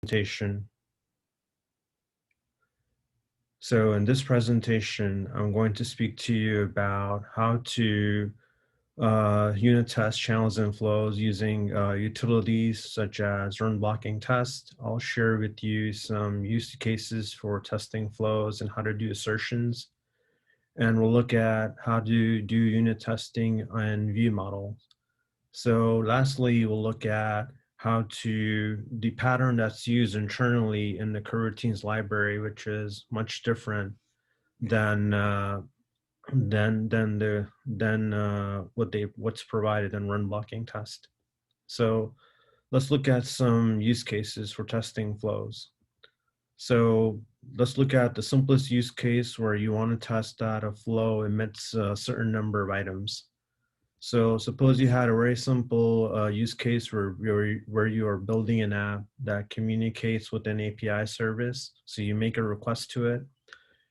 presentation. So in this presentation, I'm going to speak to you about how to unit test channels and flows using utilities such as runBlockingTest. I'll share with you some use cases for testing flows and how to do assertions. And we'll look at how to do unit testing in ViewModel. So lastly, we'll look at how to the pattern that's used internally in the coroutines library, which is much different than what's provided in runBlockingTest. So let's look at some use cases for testing flows. So let's look at the simplest use case where you want to test that a flow emits a certain number of items. So suppose you had a very simple use case where you are building an app that communicates with an API service. So you make a request to it,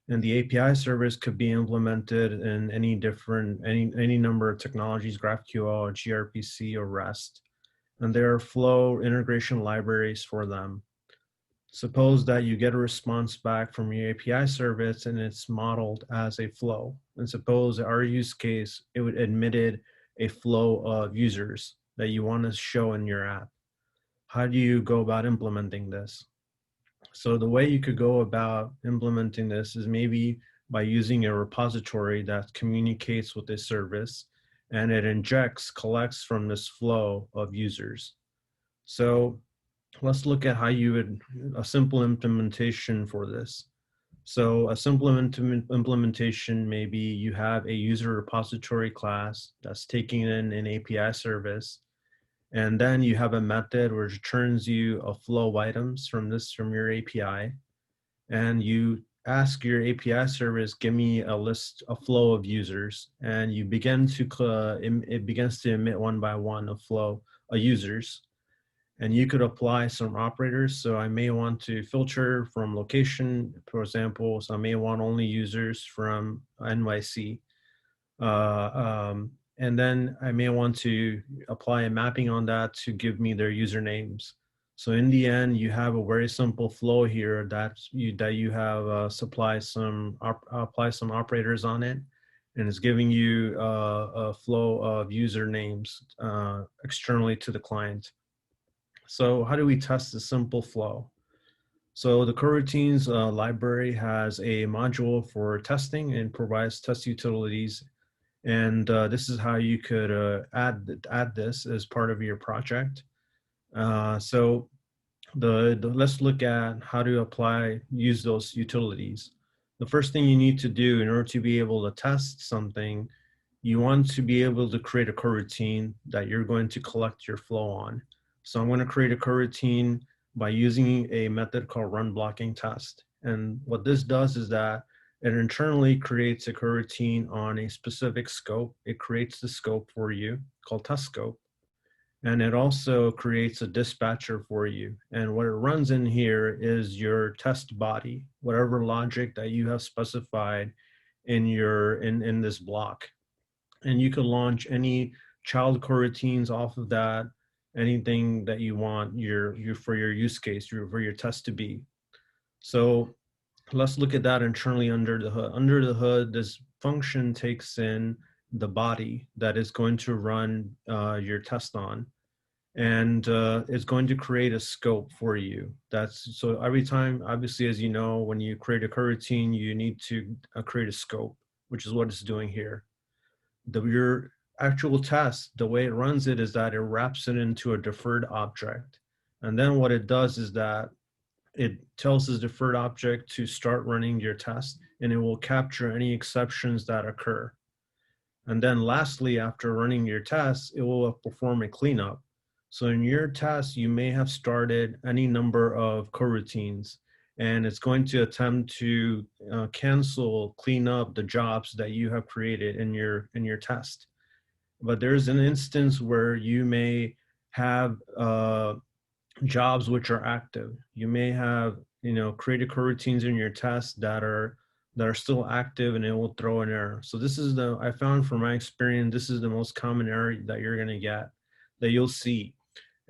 and the API service could be implemented in any number of technologies, GraphQL, gRPC, or REST. And there are flow integration libraries for them. Suppose that you get a response back from your API service and it's modeled as a flow. And suppose our use case, it would admitted a flow of users that you want to show in your app. How do you go about implementing this? So the way you could go about implementing this is maybe by using a repository that communicates with this service and it collects from this flow of users. So let's look at how you would, a simple implementation for this. So a simple implementation, maybe you have a user repository class that's taking in an API service, and then you have a method which returns you a flow of items from your API, and you ask your API service, give me a flow of users, and you begin to, it begins to emit one by one a flow of users. And you could apply some operators. So I may want to filter from location, for example. So I may want only users from NYC. And then I may want to apply a mapping on that to give me their usernames. So in the end, you have a very simple flow here that you have apply some operators on it, and it's giving you a flow of usernames externally to the client. So how do we test the simple flow? So the coroutines library has a module for testing and provides test utilities. And this is how you could add this as part of your project. So let's look at how to use those utilities. The first thing you need to do in order to be able to test something, you want to be able to create a coroutine that you're going to collect your flow on. So I'm going to create a coroutine by using a method called runBlockingTest. And what this does is that it internally creates a coroutine on a specific scope. It creates the scope for you called test scope. And it also creates a dispatcher for you. And what it runs in here is your test body, whatever logic that you have specified in this block. And you can launch any child coroutines off of that, anything that you want for your use case, for your test to be. So let's look at that internally under the hood. Under the hood, this function takes in the body that is going to run your test on, and it's going to create a scope for you. So every time, obviously, as you know, when you create a coroutine, you need to create a scope, which is what it's doing here. Your actual test, the way it runs it is that it wraps it into a deferred object. And then what it does is that it tells this deferred object to start running your test, and it will capture any exceptions that occur. And then lastly, after running your test, it will perform a cleanup. So in your test, you may have started any number of coroutines, and it's going to attempt to clean up the jobs that you have created in your test. But there's an instance where you may have jobs which are active. You may have created coroutines in your test that are still active, and it will throw an error. So this is I found from my experience, this is the most common error that you're going to get, that you'll see.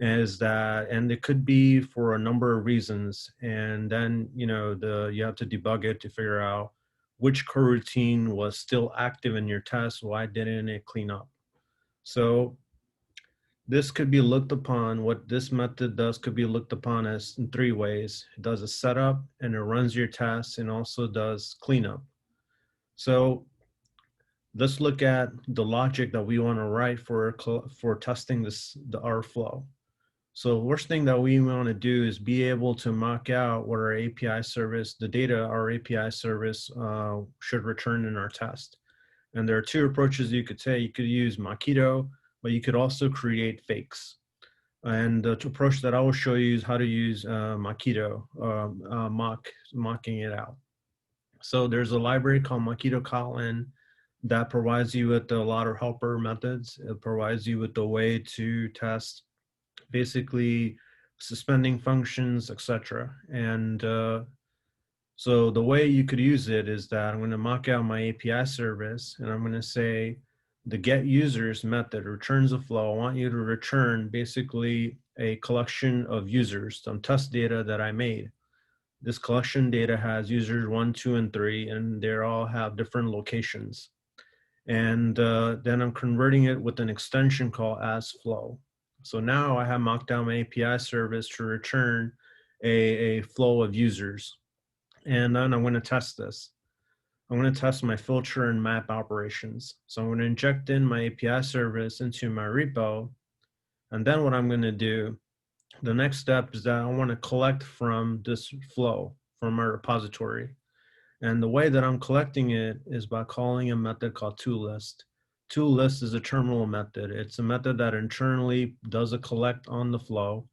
is that, and it could be for a number of reasons. And then, you have to debug it to figure out which coroutine was still active in your test. Why didn't it clean up? So this could be looked upon, what this method does could be looked upon as in three ways. It does a setup and it runs your tests and also does cleanup. So let's look at the logic that we want to write for testing our flow. So first thing that we want to do is be able to mock out what our API service, the data our API service should return in our test. And there are two approaches you could take. You could use Mockito, but you could also create fakes. And the approach that I will show you is how to use Mockito, mocking it out. So there's a library called Mockito Kotlin that provides you with a lot of helper methods. It provides you with a way to test basically suspending functions, etc. And so the way you could use it is that I'm going to mock out my API service, and I'm going to say the get users method returns a flow. I want you to return basically a collection of users, some test data that I made. This collection data has users 1, 2, and 3, and they all have different locations. And then I'm converting it with an extension called asFlow. So now I have mocked out my API service to return a flow of users. And then I'm going to test this. I'm going to test my filter and map operations. So I'm going to inject in my API service into my repo. And then what I'm going to do, the next step is that I want to collect from this flow, from my repository. And the way that I'm collecting it is by calling a method called toList. toList is a terminal method. It's a method that internally does a collect on the flow.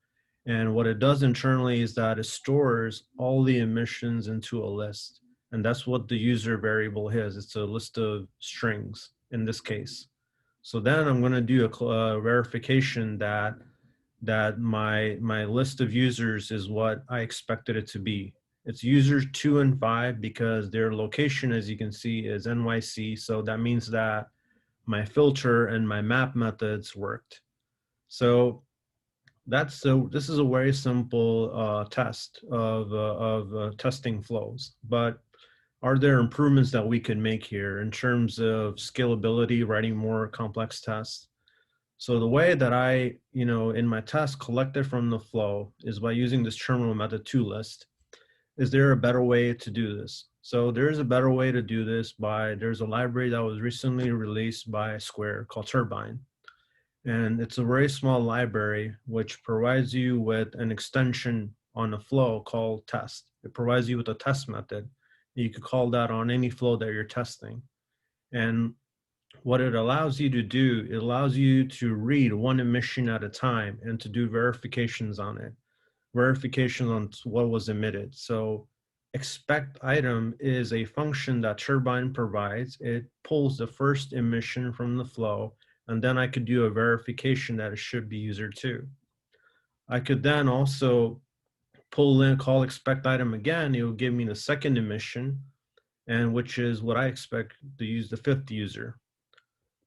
And what it does internally is that it stores all the emissions into a list. And that's what the user variable is. It's a list of strings in this case. So then I'm going to do a verification that my list of users is what I expected it to be. It's users 2 and 5 because their location, as you can see, is NYC. So that means that my filter and my map methods worked. So this is a very simple test of testing flows. But are there improvements that we can make here in terms of scalability, writing more complex tests? So the way that I, in my test collected from the flow is by using this terminal method toList. Is there a better way to do this? So there's a better way to do this there's a library that was recently released by Square called Turbine. And it's a very small library which provides you with an extension on the flow called test. It provides you with a test method. You could call that on any flow that you're testing. And what it allows you to do, it allows you to read one emission at a time and to do verifications on it. Verification on what was emitted. So expect item is a function that Turbine provides. It pulls the first emission from the flow, and then I could do a verification that it should be user 2. I could then also pull in, call expect item again. It will give me the second emission, and which is what I expect to use the 5th user.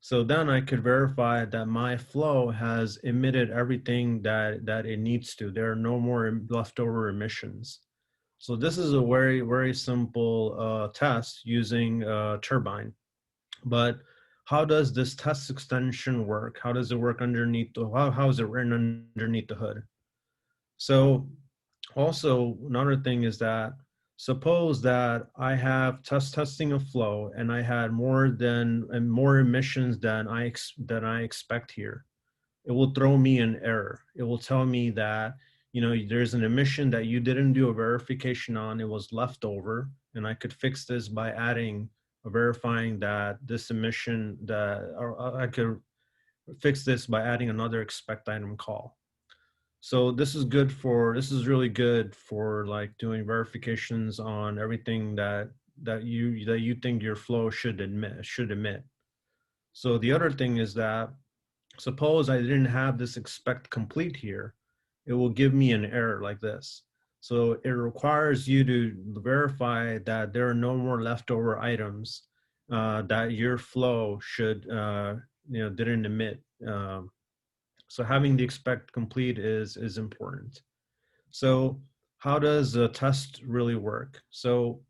So then I could verify that my flow has emitted everything that it needs to. There are no more leftover emissions. So this is a very, very simple test using Turbine. But how does this test extension work? How does it work underneath how is it written underneath the hood? So also another thing is that suppose that I have testing a flow and I had more emissions than I expect here. It will throw me an error. It will tell me that there's an emission that you didn't do a verification on. It was left over, and I could fix this by verifying that this emission or I could fix this by adding another expect item call. So this is really good for like doing verifications on everything that you think your flow should emit. So the other thing is that suppose I didn't have this expect complete here, it will give me an error like this. So it requires you to verify that there are no more leftover items that your flow should didn't emit. So having the expect complete is important. So how does a test really work? So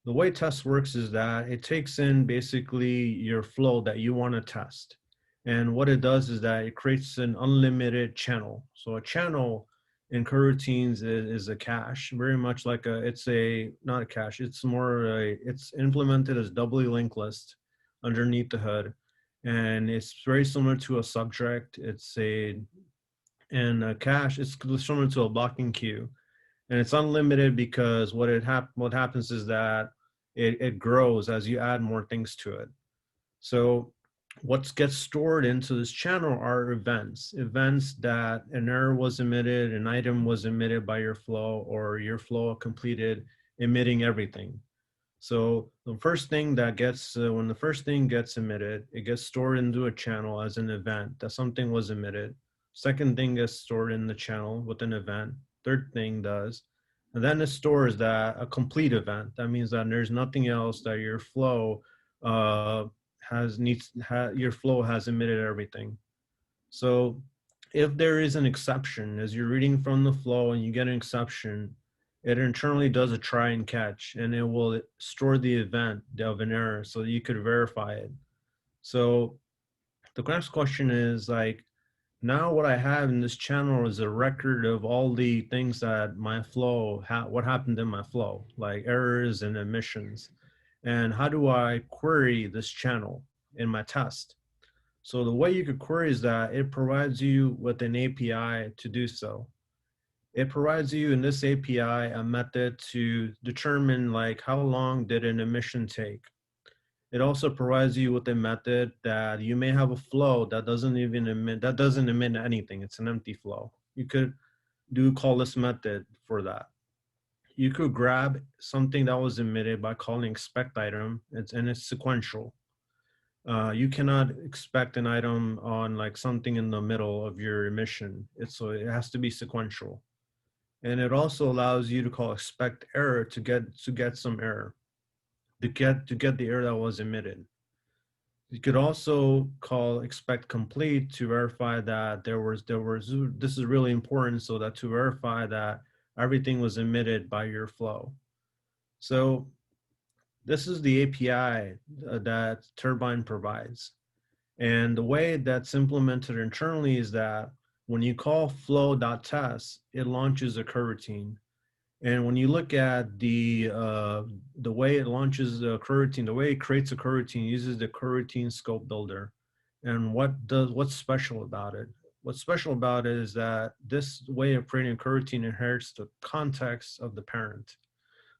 the way test works is that it takes in basically your flow that you want to test. And what it does is that it creates an unlimited channel. So a channel in coroutines is a cache, very much like not a cache, it's it's implemented as doubly linked list underneath the hood. And it's very similar to a subject. And a cache, it's similar to a blocking queue. And it's unlimited because what happens is that it grows as you add more things to it. So what gets stored into this channel are events that an error was emitted, an item was emitted by your flow, or your flow completed emitting everything. So the first thing that gets, when the first thing gets emitted, it gets stored into a channel as an event that something was emitted. Second thing gets stored in the channel with an event. Third thing does. And then it stores that a complete event. That means that there's nothing else that your flow your flow has emitted everything. So if there is an exception, as you're reading from the flow and you get an exception, it internally does a try and catch, and it will store the event of an error so that you could verify it. So the next question is like, now what I have in this channel is a record of all the things that my flow, what happened in my flow, like errors and emissions. And how do I query this channel in my test? So the way you could query is that it provides you with an API to do so. It provides you in this API a method to determine like how long did an emission take. It also provides you with a method that you may have a flow that doesn't emit anything. It's an empty flow. You could call this method for that. You could grab something that was emitted by calling expect item, and it's sequential. You cannot expect an item on like something in the middle of your emission. So it has to be sequential. And it also allows you to call expect error to get some error, to get the error that was emitted. You could also call expect complete to verify that this is really important, so that to verify that everything was emitted by your flow. So this is the API that Turbine provides. And the way that's implemented internally is that when you call flow.test, it launches a coroutine. And when you look at the way it launches a coroutine, the way it creates a coroutine, uses the coroutine scope builder. And what's special about it? What's special about it is that this way of creating a coroutine inherits the context of the parent.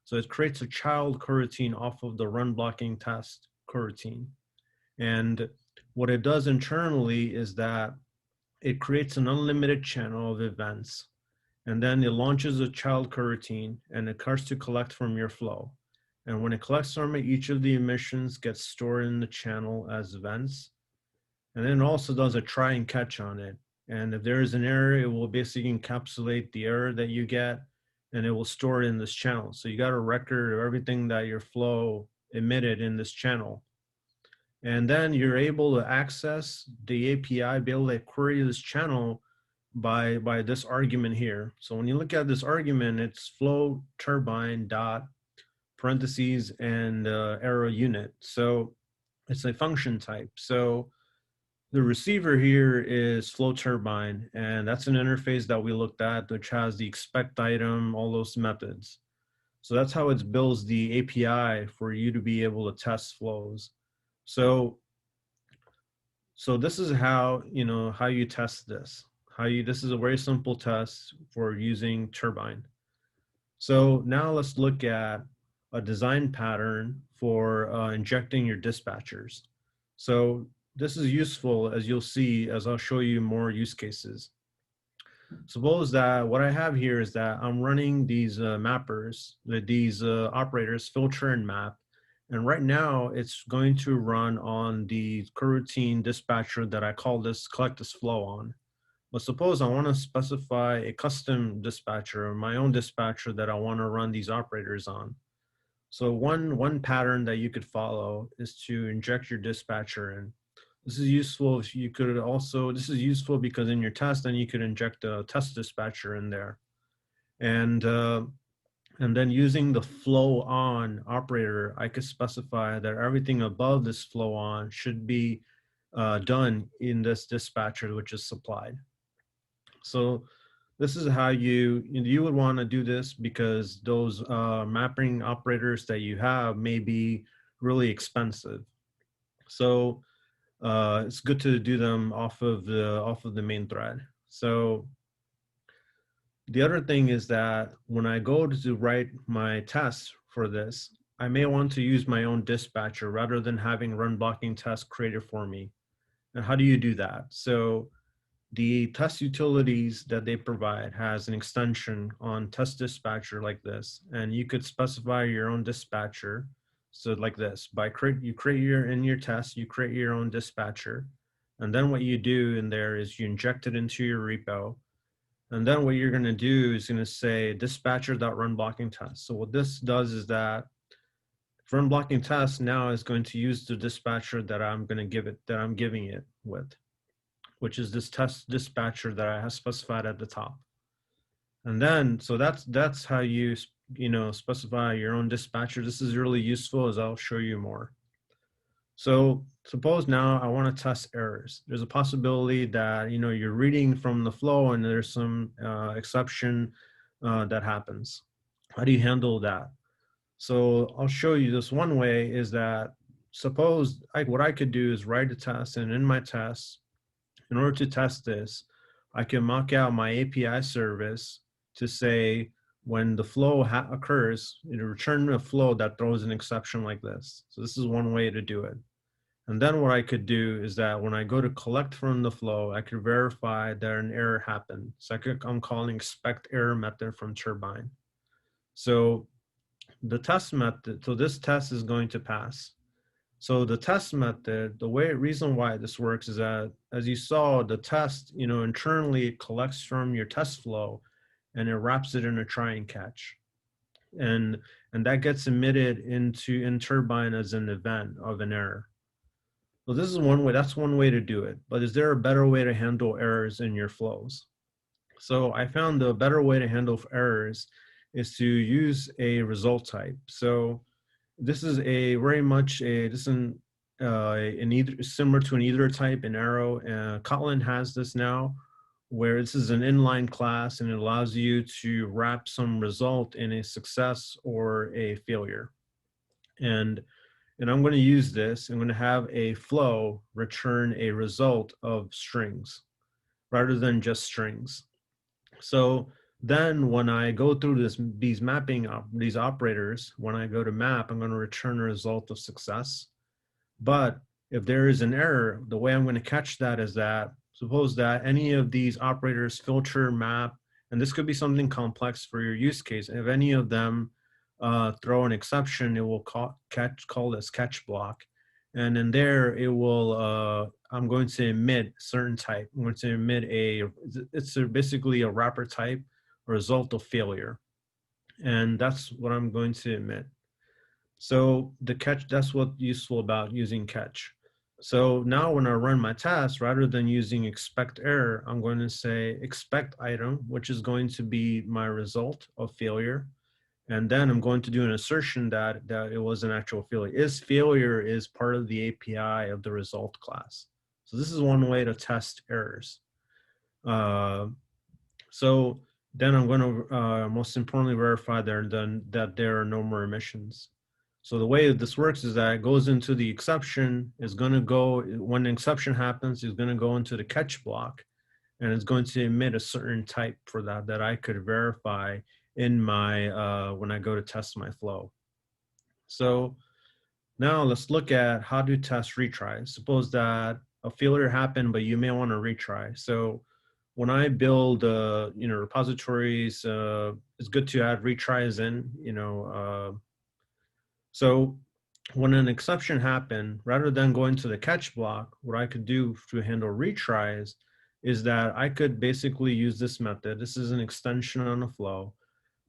So it creates a child coroutine off of the runBlockingTest coroutine. And what it does internally is that it creates an unlimited channel of events. And then it launches a child coroutine, and it starts to collect from your flow. And when it collects from it, each of the emissions gets stored in the channel as events. And then it also does a try and catch on it. And if there is an error, it will basically encapsulate the error that you get, and it will store it in this channel. So you got a record of everything that your flow emitted in this channel. And then you're able to access the API, be able to query this channel by this argument here. So when you look at this argument, it's flow turbine dot parentheses and arrow unit. So it's a function type. So the receiver here is flow turbine, and that's an interface that we looked at, which has the expect item, all those methods. So that's how it builds the API for you to be able to test flows. So this is how you test this. This is a very simple test for using Turbine. So now let's look at a design pattern for injecting your dispatchers. So this is useful, as you'll see, as I'll show you more use cases. Suppose that what I have here is that I'm running these mappers, these operators, filter and map. And right now it's going to run on the coroutine dispatcher that I call this collect this flow on. But suppose I want to specify a custom dispatcher or my own dispatcher that I want to run these operators on. So one pattern that you could follow is to inject your dispatcher in. This is useful if you could also, this is useful because in your test, then you could inject a test dispatcher in there. And then using the flow on operator, I could specify that everything above this flow on should be done in this dispatcher, which is supplied. So this is how you would want to do this, because those mapping operators that you have may be really expensive. So it's good to do them off of the main thread. So the other thing is that when I go to write my tests for this, I may want to use my own dispatcher rather than having runBlockingTest created for me. And how do you do that? So the test utilities that they provide has an extension on test dispatcher like this, and you could specify your own dispatcher. So like this, you create your test, you create your own dispatcher, and then what you do in there is you inject it into your repo, and then what you're going to do is going to say dispatcher.runBlockingTest. So what this does is that runBlockingTest now is going to use the dispatcher that I'm giving it with, which is this test dispatcher that I have specified at the top. And then, so that's how you specify your own dispatcher. This is really useful, as I'll show you more. So suppose now I want to test errors. There's a possibility that you're reading from the flow and there's some exception that happens. How do you handle that? So I'll show you this. One way is that suppose what I could do is write a test, and in my test, in order to test this, I can mock out my API service to say when the flow occurs, it'll return a flow that throws an exception like this. So this is one way to do it. And then what I could do is that when I go to collect from the flow, I could verify that an error happened. So I'm calling expect error method from Turbine. So the test method, so this test is going to pass. So the test method, reason why this works is that, as you saw, the test, internally it collects from your test flow and it wraps it in a try and catch. And that gets emitted in Turbine as an event of an error. So this is one way, that's one way to do it. But is there a better way to handle errors in your flows? So I found the better way to handle errors is to use a result type. So this is similar to an either type in Arrow. Kotlin has this now, where this is an inline class and it allows you to wrap some result in a success or a failure. And I'm going to use this. I'm going to have a flow return a result of strings rather than just strings. So then when I go through these operators, when I go to map, I'm going to return a result of success. But if there is an error, the way I'm going to catch that is that suppose that any of these operators filter, map, and this could be something complex for your use case. If any of them throw an exception, it will call this catch block. And in there, it will, I'm going to emit certain type. I'm going to emit it's basically a wrapper type, result of failure. And that's what I'm going to emit. So the catch, that's what's useful about using catch. So now when I run my test, rather than using expect error, I'm going to say expect item, which is going to be my result of failure. And then I'm going to do an assertion that it was an actual failure. Failure is part of the API of the result class. So this is one way to test errors. So then I'm going to most importantly verify that there are no more emissions. So the way this works is that it goes into the exception, is going to go, when an exception happens, it's going to go into the catch block, and it's going to emit a certain type for that I could verify in my, when I go to test my flow. So now let's look at how to test retries. Suppose that a failure happened, but you may want to retry. So when I build, repositories, it's good to add retries in, so when an exception happened, rather than going to the catch block, what I could do to handle retries is that I could basically use this method. This is an extension on the flow.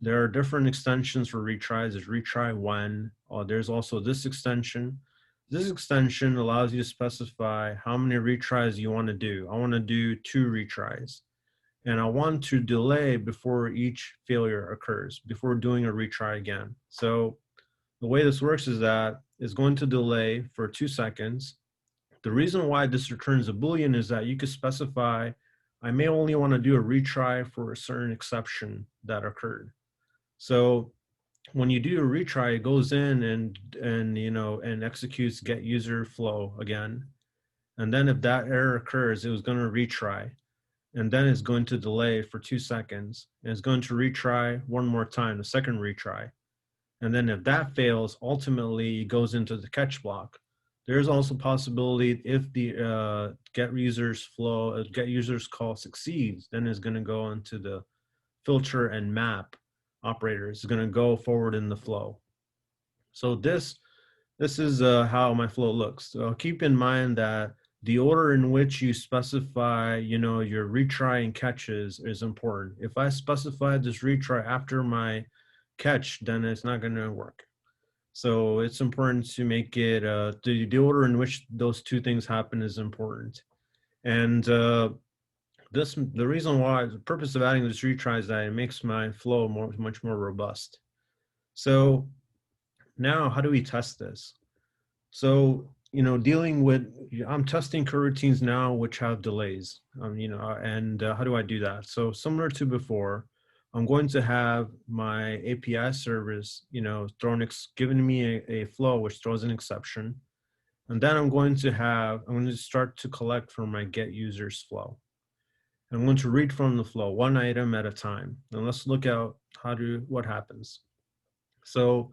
There are different extensions for retries. There's retry when, there's also this extension. This extension allows you to specify how many retries you want to do. I want to do 2 retries, and I want to delay before each failure occurs, before doing a retry again. So the way this works is that it's going to delay for 2 seconds. The reason why this returns a Boolean is that you could specify, I may only want to do a retry for a certain exception that occurred. So when you do a retry, it goes in and executes get user flow again. And then if that error occurs, it was going to retry. And then it's going to delay for 2 seconds. And it's going to retry one more time, the second retry. And then if that fails, ultimately it goes into the catch block. There's also possibility if the get users call succeeds, then it's going to go into the filter and map operator. It's going to go forward in the flow. So this is how my flow looks. So keep in mind that the order in which you specify, your retry and catches is important. If I specify this retry after my catch, then it's not going to work. So it's important to make it, the order in which those two things happen is important. And the reason why, the purpose of adding this retry is that it makes my flow much more robust. So now how do we test this? So, I'm testing coroutines now, which have delays, and how do I do that? So similar to before, I'm going to have my API service, giving me a flow which throws an exception. And then I'm going to start to collect from my get users flow. I'm going to read from the flow one item at a time. And let's look at what happens. So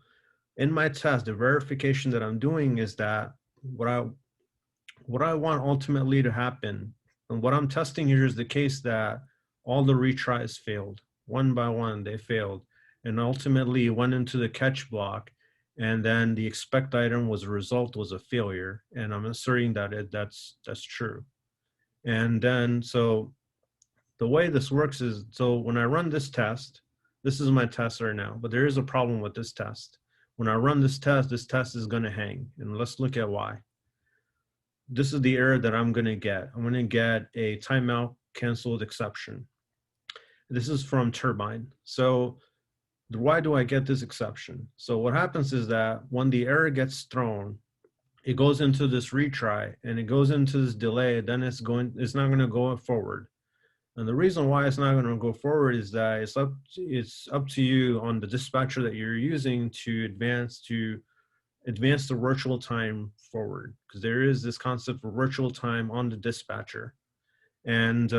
in my test, the verification that I'm doing is that what I want ultimately to happen, and what I'm testing here is the case that all the retries failed. One by one, they failed. And ultimately it went into the catch block, and then the expect item was a failure. And I'm asserting that that's true. And then, so the way this works is, so when I run this test, this is my test right now, but there is a problem with this test. When I run this test is going to hang. And let's look at why. This is the error that I'm going to get. I'm going to get a timeout canceled exception. This is from Turbine. So why do I get this exception? So what happens is that when the error gets thrown, it goes into this retry and it goes into this delay, then it's not going to go forward. And the reason why it's not going to go forward is that it's up to you on the dispatcher that you're using to advance the virtual time forward, because there is this concept for virtual time on the dispatcher. And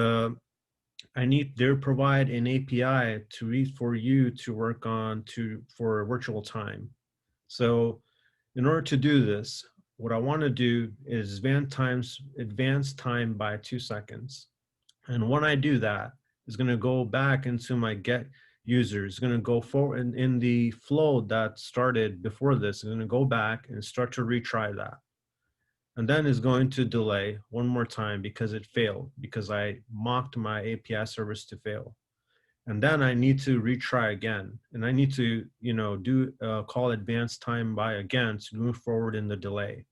they provide an API for you to work on for virtual time. So in order to do this, what I want to do is advance time by 2 seconds. And when I do that, it's going to go back into my get user. It's going to go forward in the flow that started before this. It's going to go back and start to retry that. And then it's going to delay one more time because it failed, because I mocked my API service to fail. And then I need to retry again. And I need to, call advanced time by again to move forward in the delay.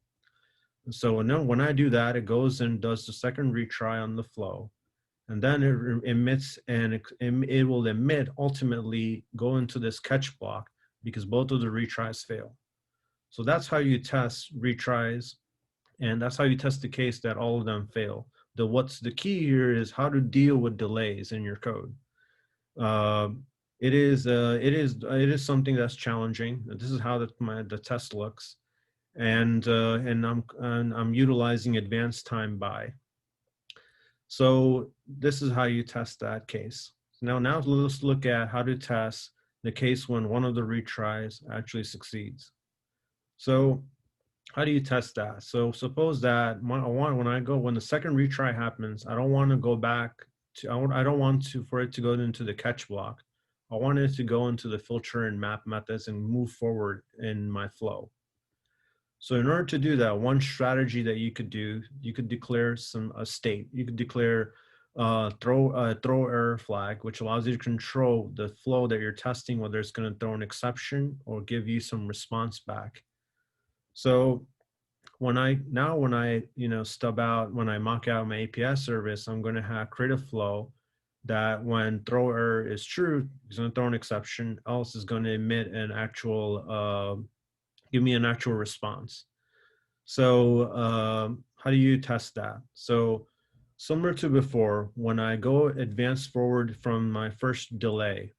So when I do that, it goes and does the second retry on the flow. And then it emits, and it will ultimately go into this catch block because both of the retries fail. So that's how you test retries, and that's how you test the case that all of them fail. What's the key here is how to deal with delays in your code. It is something that's challenging. This is how the test looks, and I'm utilizing advanced time by. So this is how you test that case. Now let's look at how to test the case when one of the retries actually succeeds. So how do you test that? So suppose that when the second retry happens, I don't want to go back to, I don't want for it to go into the catch block. I want it to go into the filter and map methods and move forward in my flow. So in order to do that, one strategy that you could do, you could declare a state. You could declare throw error flag, which allows you to control the flow that you're testing, whether it's going to throw an exception or give you some response back. So when I stub out, when I mock out my API service, I'm going to create a flow that when throw error is true, it's going to throw an exception, else is going to emit an actual, give me an actual response. So how do you test that? So similar to before, when I go advance forward from my first delay,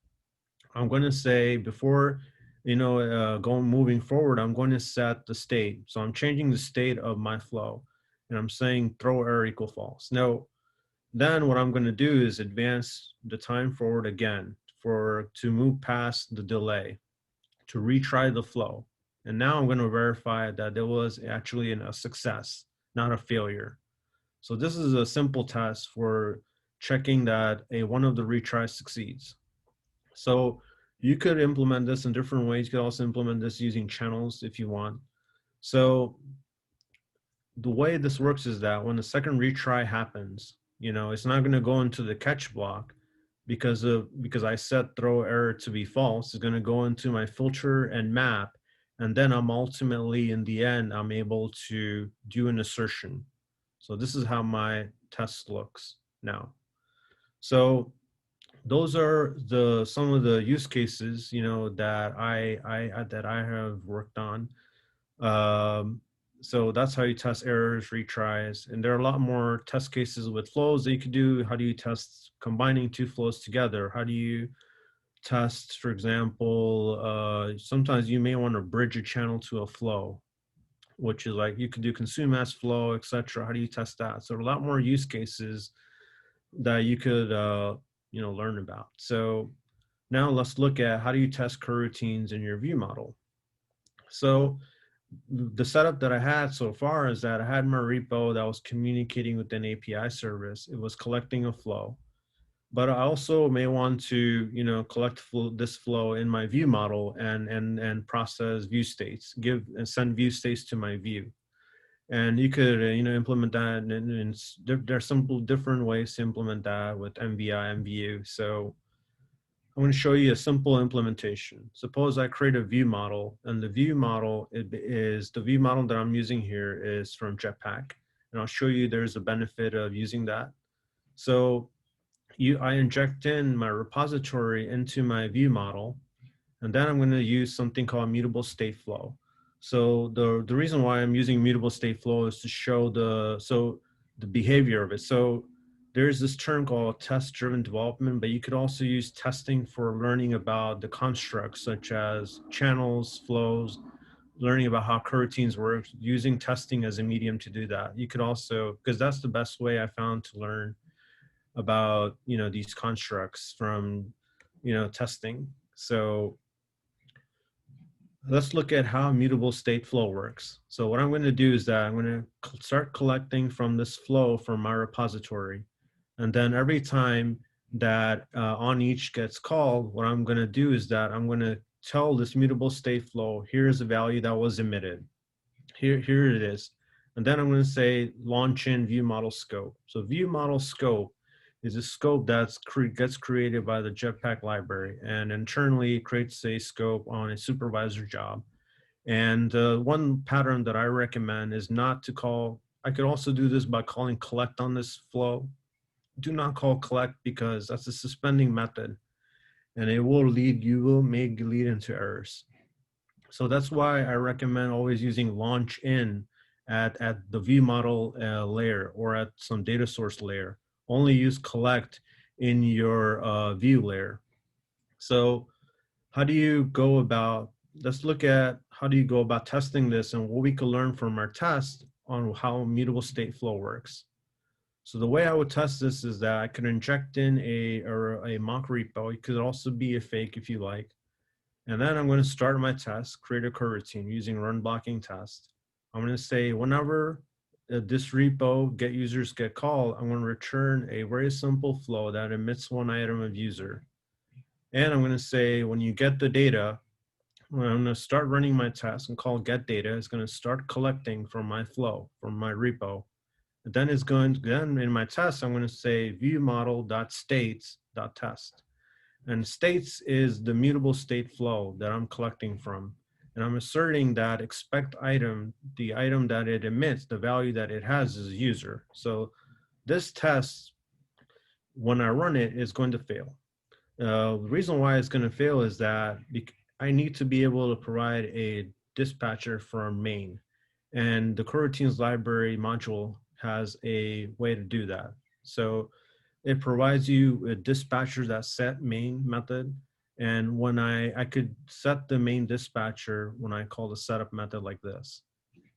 I'm going to say before, moving forward, I'm going to set the state. So I'm changing the state of my flow, and I'm saying throw error equal false. Now, then what I'm going to do is advance the time forward again to move past the delay, to retry the flow. And now I'm going to verify that there was actually a success, not a failure. So this is a simple test for checking that one of the retries succeeds. So you could implement this in different ways. You could also implement this using channels if you want. So the way this works is that when the second retry happens, it's not going to go into the catch block because I set throw error to be false. It's going to go into my filter and map, and then I'm ultimately, in the end, I'm able to do an assertion. So this is how my test looks now. So those are some of the use cases that I have worked on. So that's how you test errors, retries, and there are a lot more test cases with flows that you could do. How do you test combining two flows together? How do you test, for example, sometimes you may want to bridge a channel to a flow, which is like you could do consume as flow, etc. How do you test that? So a lot more use cases that you could learn about. So now let's look at how do you test coroutines in your view model. So the setup that I had so far is that I had my repo that was communicating with an API service. It was collecting a flow, but I also may want to, collect this flow in my view model and process view states, send view states to my view. And you could, implement that, and there are simple different ways to implement that with MVI and View. So I'm going to show you a simple implementation. Suppose I create a view model, and the view model the view model that I'm using here is from Jetpack, and I'll show you there's a benefit of using that. So I inject in my repository into my view model, and then I'm going to use something called mutable state flow. So the reason why I'm using mutable state flow is to show the behavior of it. So there's this term called test-driven development, but you could also use testing for learning about the constructs such as channels, flows, learning about how coroutines work, using testing as a medium to do that. You could also, because that's the best way I found to learn about these constructs from testing. So let's look at how mutable state flow works. So what I'm going to do is that I'm going to start collecting from this flow from my repository. And then every time that on each gets called, what I'm going to do is that I'm going to tell this mutable state flow, here's the value that was emitted. Here it is. And then I'm going to say launch in view model scope. So view model scope is a scope that gets created by the Jetpack library, and internally creates a scope on a supervisor job. And one pattern that I recommend is not to call, I could also do this by calling collect on this flow. Do not call collect because that's a suspending method, and it will lead into errors. So that's why I recommend always using launch in at the view model layer or at some data source layer. Only use collect in your view layer. So how do you go about, let's look at how do you go about testing this and what we can learn from our test on how mutable state flow works. So the way I would test this is that I could inject in a mock repo. It could also be a fake if you like. And then I'm going to start my test, create a coroutine using runBlockingTest. I'm going to say whenever this repo get users get called, I'm going to return a very simple flow that emits one item of user. And I'm going to say when you get the data, I'm going to start running my test and call get data. It's going to start collecting from my flow, from my repo. Then in my test, I'm going to say viewModel.states.test. And states is the mutable state flow that I'm collecting from. and I'm asserting that expect item, the item that it emits, the value that it has is user. So this test, when I run it, is going to fail. The reason why it's going to fail is that I need to be able to provide a dispatcher from main. And the coroutines library module has a way to do that. So it provides you a dispatcher that set main method. And when I could set the main dispatcher when I call the setup method like this.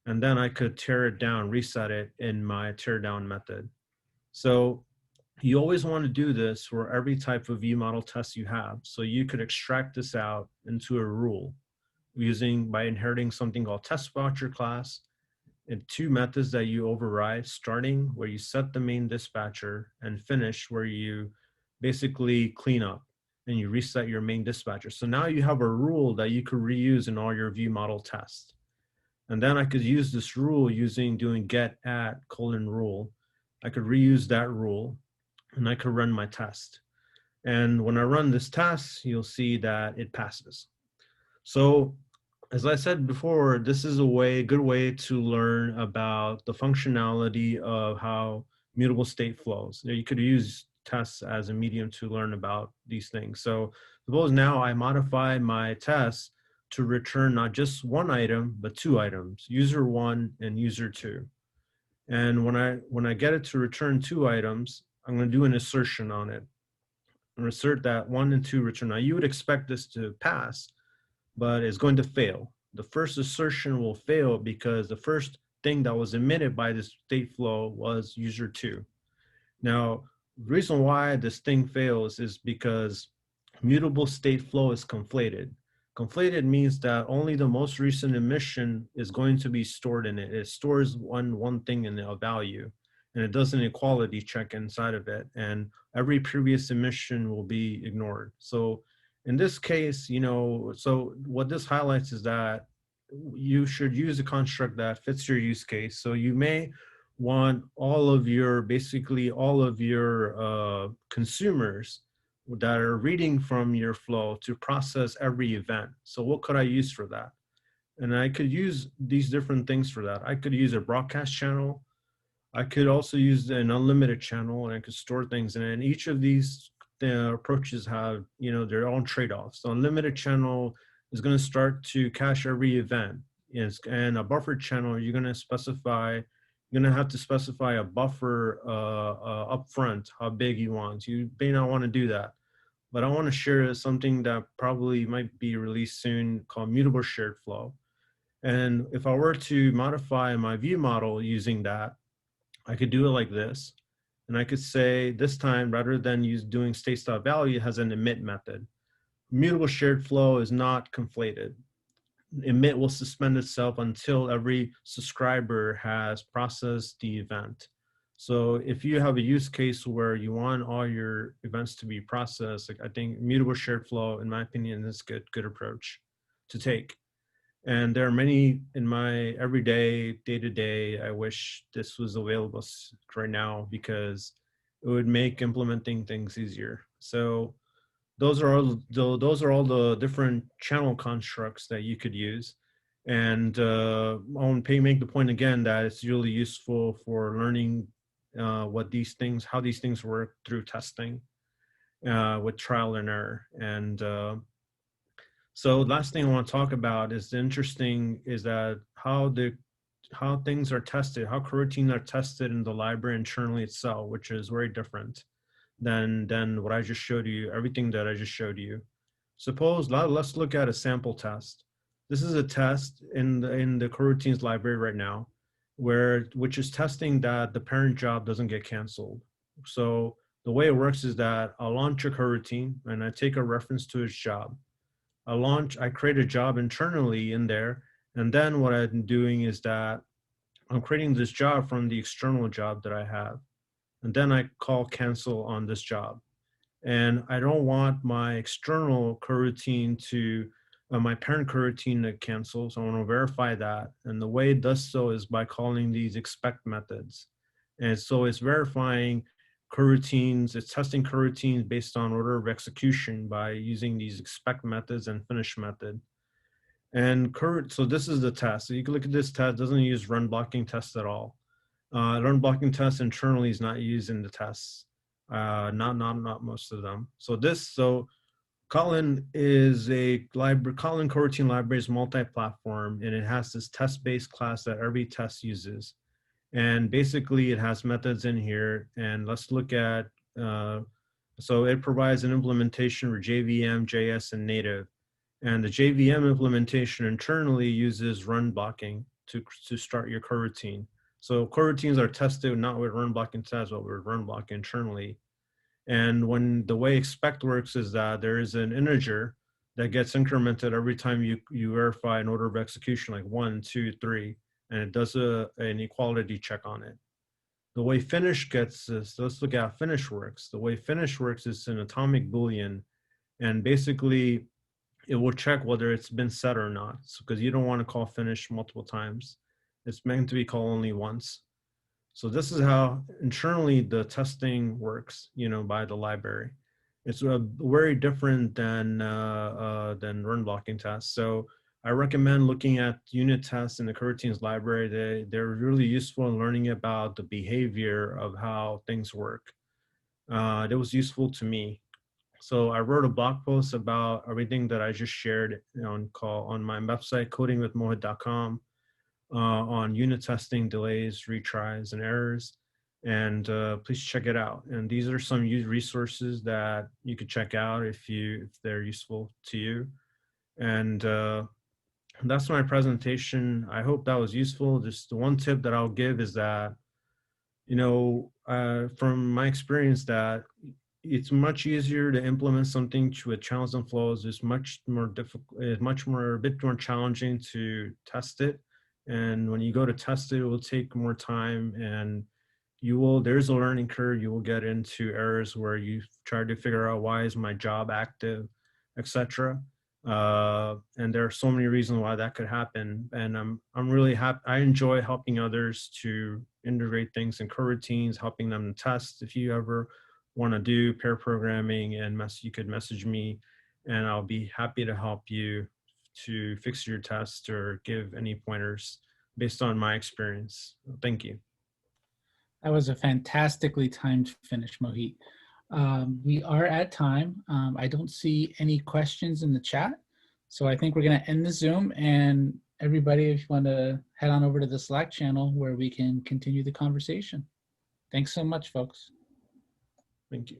And then I could tear it down, reset it in my tear down method. So you always want to do this for every type of ViewModel test you have. So you could extract this out into a rule by inheriting something called TestVoucher class and two methods that you override, starting where you set the main dispatcher and finish where you basically clean up and you reset your main dispatcher. So now you have a rule that you could reuse in all your ViewModel tests. And then I could use this rule doing get at :rule. I could reuse that rule and I could run my test. And when I run this test, you'll see that it passes. So as I said before, this is a good way to learn about the functionality of how mutable state flows. You could use tests as a medium to learn about these things. So suppose now I modify my test to return not just one item, but two items, user one and user two. And when I get it to return two items, I'm going to do an assertion on it and assert that one and two return. Now you would expect this to pass, but it's going to fail. The first assertion will fail because the first thing that was emitted by this StateFlow was user two. Now, the reason why this thing fails is because mutable StateFlow is conflated. Conflated means that only the most recent emission is going to be stored in it. It stores one thing in a value, and it does an equality check inside of it, and every previous emission will be ignored. So in this case, so what this highlights is that you should use a construct that fits your use case. So you may want basically all of your consumers that are reading from your flow to process every event. So what could I use for that? And I could use these different things for that. I could use a broadcast channel. I could also use an unlimited channel, and I could store things. And each of these approaches have their own trade-offs. So unlimited channel is going to start to cache every event. And a buffered channel, you're going to have to specify a buffer up front, how big you want. You may not want to do that, but I want to share something that probably might be released soon called mutable SharedFlow. And if I were to modify my ViewModel using that, I could do it like this. And I could say this time, rather than doing states.value, it has an emit method. Mutable SharedFlow is not conflated. Emit will suspend itself until every subscriber has processed the event. So if you have a use case where you want all your events to be processed, I think mutable SharedFlow, in my opinion, is a good approach to take. And there are many in my everyday, day-to-day, I wish this was available right now because it would make implementing things easier. So those are all the different channel constructs that you could use. And I want to make the point again that it's really useful for learning how these things work through testing with trial and error. And so last thing I want to talk about is that how things are tested, how coroutines are tested in the library internally itself, which is very different than what I just showed you, everything that I just showed you. Suppose, let's look at a sample test. This is a test in the coroutines library right now, which is testing that the parent job doesn't get canceled. So the way it works is that I'll launch a coroutine and I take a reference to its job. I create a job internally in there. And then what I'm doing is that I'm creating this job from the external job that I have. And then I call cancel on this job. And I don't want my external coroutine my parent coroutine to cancel. So I want to verify that. And the way it does so is by calling these expect methods. And so it's verifying coroutines, it's testing coroutines based on order of execution by using these expect methods and finish method. And so this is the test. So you can look at this test, doesn't use runBlockingTest at all. RunBlockingTest internally is not used in the tests. Not most of them. So Kotlin is a library. Kotlin coroutine library is multi-platform, and it has this test-based class that every test uses. And basically, it has methods in here. And let's look at. So it provides an implementation for JVM, JS, and native. And the JVM implementation internally uses run blocking to start your coroutine. So coroutines are tested not with run blocking tests, but with run block internally. And when the way expect works is that there is an integer that gets incremented every time you verify an order of execution, like 1, 2, 3, and it does an equality check on it. The way finish gets this, let's look at how finish works. The way finish works is an atomic Boolean, and basically it will check whether it's been set or not, because you don't want to call finish multiple times. It's meant to be called only once. So this is how internally the testing works, by the library. It's very different than run blocking tests. So I recommend looking at unit tests in the coroutines library. They're really useful in learning about the behavior of how things work. It was useful to me. So I wrote a blog post about everything that I just shared on my website, codingwithmohit.com. On unit testing, delays, retries, and errors. And please check it out. And these are some resources that you could check out if they're useful to you. And that's my presentation. I hope that was useful. Just the one tip that I'll give is that, from my experience, that it's much easier to implement something with channels and flows. It's much more difficult. It's a bit more challenging to test it. And when you go to test it, it will take more time, and there's a learning curve. You will get into errors where you try to figure out, why is my job active, etc. And there are so many reasons why that could happen. And I'm really happy. I enjoy helping others to integrate things in coroutines, helping them to test. If you ever want to do pair programming, and you could message me, and I'll be happy to help you to fix your test or give any pointers based on my experience. Thank you. That was a fantastically timed finish, Mohit. We are at time. I don't see any questions in the chat. So I think we're going to end the Zoom, and everybody, if you want to head on over to the Slack channel where we can continue the conversation. Thanks so much, folks. Thank you.